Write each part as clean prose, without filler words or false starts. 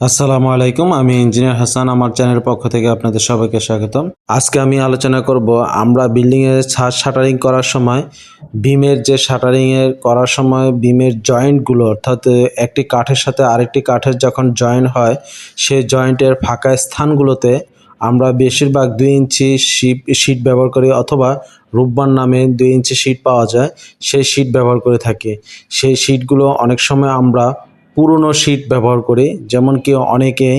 আসসালামু আলাইকুম, আমি ইঞ্জিনিয়ার হাসান। আমার চ্যানেলের পক্ষ থেকে আপনাদের সবাইকে স্বাগতম। আজকে আমি আলোচনা করব আমরা বিল্ডিংয়ের ছাদ শাটারিং করার সময় বিমের যে করার সময় বিমের জয়েন্টগুলো অর্থাৎ একটি কাঠের সাথে আরেকটি কাঠের যখন জয়েন্ট হয় সেই জয়েন্টের ফাঁকা স্থানগুলোতে আমরা বেশিরভাগ 2 ইঞ্চি শিট ব্যবহার করি, অথবা রূপবান নামে 2 ইঞ্চি শিট পাওয়া যায়, সেই শিট ব্যবহার করে থাকি। সেই শিটগুলো অনেক সময় আমরা পুরনো শিট ব্যবহার করি, যেমন কি অনেকে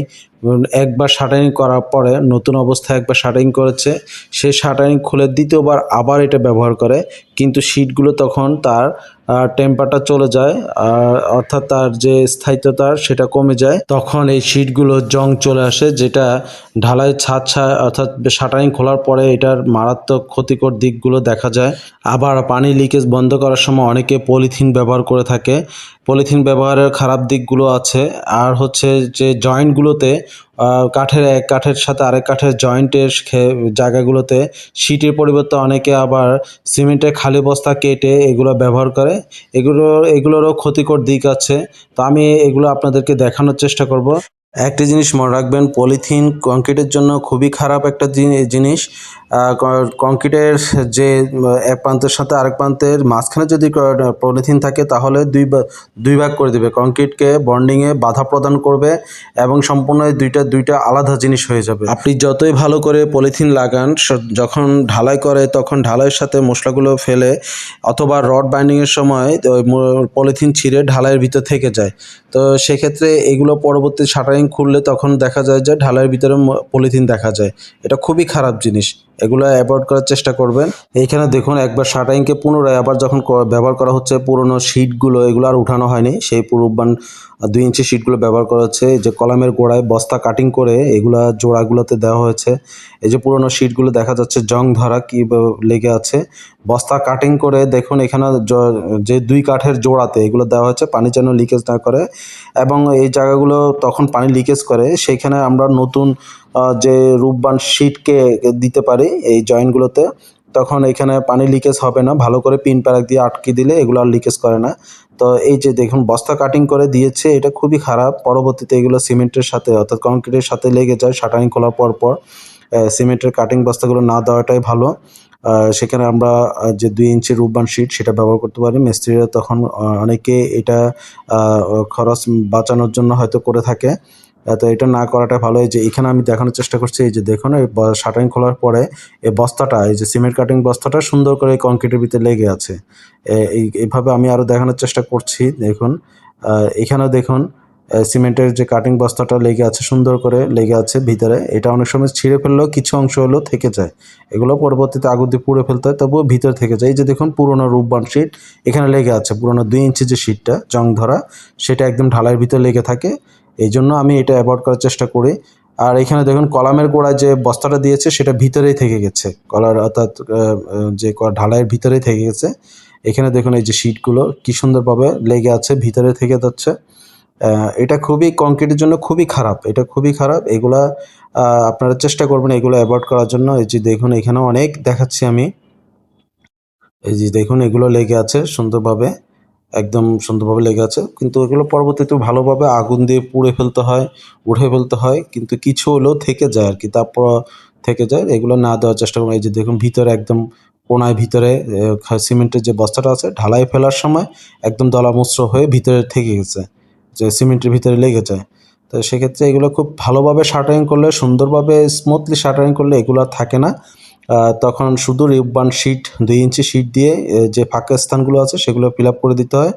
একবার শাটারিং করার পরে নতুন অবস্থায় একবার শাটারিং করেছে, সেই শাটারিং খুলে দ্বিতীয়বার আবার এটা ব্যবহার করে, কিন্তু শিটগুলো তখন তার টেম্পারটা চলে যায়, অর্থাৎ তার যে স্থায়িত্বতা সেটা কমে যায়। তখন এই শিটগুলো জং চলে আসে, যেটা ঢালাই ছাদ অর্থাৎ শাটারিং খোলার পরে এটার মারাত্মক ক্ষতিকর দিকগুলো দেখা যায়। আবার পানি লিকেজ বন্ধ করার সময় অনেকে পলিথিন ব্যবহার করে থাকে। পলিথিন ব্যবহারের খারাপ দিকগুলো আছে। আর হচ্ছে যে জয়েন্টগুলোতে এক কাঠের সাথে আরেক কাঠের জয়েন্টের জায়গাগুলোতে শিটের পরিবর্তে অনেকে আবার সিমেন্টের খালি বস্তা কেটে এগুলো ব্যবহার করে। এগুলোরও ক্ষতিকর দিক আছে, তো আমি এগুলো আপনাদেরকে দেখানোর চেষ্টা করব। একটি জিনিস মনে রাখবেন, পলিথিন কংক্রিটের জন্য খুবই খারাপ একটা জিনিস। কংক্রিটের যে এক প্রান্তের সাথে আরেক প্রান্তের মাঝখানে যদি পলিথিন থাকে তাহলে দুই ভাগ করে দেবে, কংক্রিটকে বন্ডিংয়ে বাধা প্রদান করবে এবং সম্পূর্ণ দুইটা আলাদা জিনিস হয়ে যাবে। আপনি যতই ভালো করে পলিথিন লাগান, যখন ঢালাই করে তখন ঢালাইয়ের সাথে মশলাগুলো ফেলে অথবা রড বাইন্ডিংয়ের সময় পলিথিন ছিঁড়ে ঢালাইয়ের ভিতর থেকে যায়। তো সেক্ষেত্রে এগুলো পরবর্তী শাটারিং খুললে তখন দেখা যায় যে ঢালাইয়ের ভিতরে পলিথিন দেখা যায়। এটা খুবই খারাপ জিনিস, এগুলো অ্যাভয়েড করার চেষ্টা করবেন। এইখানে দেখুন, একবার শাটারিংকে পুনরায় আবার যখন ব্যবহার করা হচ্ছে, পুরনো শিটগুলো এগুলো আর উঠানো হয়নি, সেই পুরোবান 2 ইঞ্চি শিটগুলো ব্যবহার করা হচ্ছে। যে কলামের গোড়ায় বস্তা কাটিং করে এগুলা জোড়াগুলোতে দেওয়া হয়েছে। এই যে পুরনো শিটগুলো দেখা যাচ্ছে জং ধরা কি লেগে আছে। বস্তা কাটিং করে দেখুন এখানে যে 2 কাঠের জোড়াতে এগুলো দেওয়া হয়েছে, পানি যেন লিকেজ না করে, এবং এই জায়গাগুলো তখন পানি লিকেজ করে সেইখানে আমরা নতুন যে রূপবান শিটকে দিতে পারি এই জয়েন্টগুলোতে, তখন এখানে পানি লিকেজ হবে না। ভালো করে পিন প্যারাক দিয়ে আটকে দিলে এগুলো আর লিকেজ করে না। তো এই যে দেখুন বস্তা কাটিং করে দিয়েছে, এটা খুবই খারাপ। পরবর্তীতে এগুলো সিমেন্টের সাথে অর্থাৎ কংক্রিটের সাথে লেগে যায় শাটারিং খোলার পর। সিমেন্টের কাটিং বস্তাগুলো না দেওয়াটাই ভালো। সেখানে আমরা যে 2 ইঞ্চি রূপবান শিট সেটা ব্যবহার করতে পারি। মিস্ত্রিরা তখন অনেকে এটা খরচ বাঁচানোর জন্য হয়তো করে থাকে। তো এটা না করাটা ভালো। এই যে এখানে আমি দেখানোর চেষ্টা করছি, এই যে দেখুন এই শাটারিং খোলার পরে এই বস্তাটা, এই যে সিমেন্ট কাটিং বস্তাটা সুন্দর করে কংক্রিটের ভিতরে লেগে আছে। এইভাবে আমি আরও দেখানোর চেষ্টা করছি। দেখুন এখানেও দেখুন সিমেন্টের যে কাটিং বস্তাটা লেগে আছে, সুন্দর করে লেগে আছে ভিতরে। এটা অনেক সময় ছিঁড়ে ফেললেও কিছু অংশ হলেও থেকে যায়, এগুলো পরবর্তীতে আগুন দিয়ে পুড়ে ফেলতে হয়, তবুও ভিতরে থেকে যায়। এই যে দেখুন পুরোনো রূপবান শিট এখানে লেগে আছে, পুরোনো 2 ইঞ্চি যে শিটটা জং ধরা সেটা একদম ঢালাইয়ের ভিতরে লেগে থাকে। এই জন্য আমি এটা অ্যাভয়েড করার চেষ্টা করি। আর এখানে দেখুন কলামের গোড়ায় যে বস্তাটা দিয়েছে সেটা ভিতরেই থেকে গেছে, কলার অর্থাৎ যে ঢালাইয়ের ভিতরেই থেকে গেছে। এখানে দেখুন এই যে শিটগুলো কি সুন্দরভাবে লেগে আছে, ভিতরে থেকে যাচ্ছে। এটা খুবই কংক্রিটের জন্য খুবই খারাপ, এটা খুবই খারাপ। এগুলা আপনারা চেষ্টা করবেন এগুলো অ্যাভয়েড করার জন্য। এই যে দেখুন এখানেও অনেক দেখাচ্ছি আমি, এই যে দেখুন এগুলো লেগে আছে সুন্দরভাবে, একদম সুন্দরভাবে লেগে আছে, কিন্তু এগুলো পরবর্তীতে ভালোভাবে আগুন দিয়ে পুড়ে ফেলতে হয়, উঠে ফেলতে হয়, কিন্তু কিছু হলেও থেকে যায় আর কি, তারপর থেকে যায়। এগুলো না দেওয়ার চেষ্টা করুন। এই যে দেখুন ভিতরে একদম কোনায় ভিতরে সিমেন্টের যে বস্তাটা আছে ঢালাই ফেলার সময় একদম দলামুশ্র হয়ে ভিতরে থেকে গেছে, যে সিমেন্টের ভিতরে লেগে যায়। তো সেক্ষেত্রে এগুলো খুব ভালোভাবে শাটারিং করলে, সুন্দরভাবে স্মুথলি শাটারিং করলে এগুলো আর থাকে না। তখন শুধু রিবন শিট 2 ইঞ্চি শিট দিয়ে যে ফাঁকা স্থানগুলো আছে সেগুলো ফিল আপ করে দিতে হয়,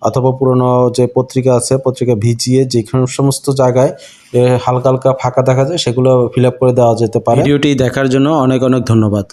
অথবা পুরোনো যে পত্রিকা আছে পত্রিকা ভিজিয়ে যেখানে সমস্ত জায়গায় হালকা হালকা ফাঁকা দেখা যায় সেগুলো ফিল আপ করে দেওয়া যেতে পারে। ভিডিওটি দেখার জন্য অনেক অনেক ধন্যবাদ।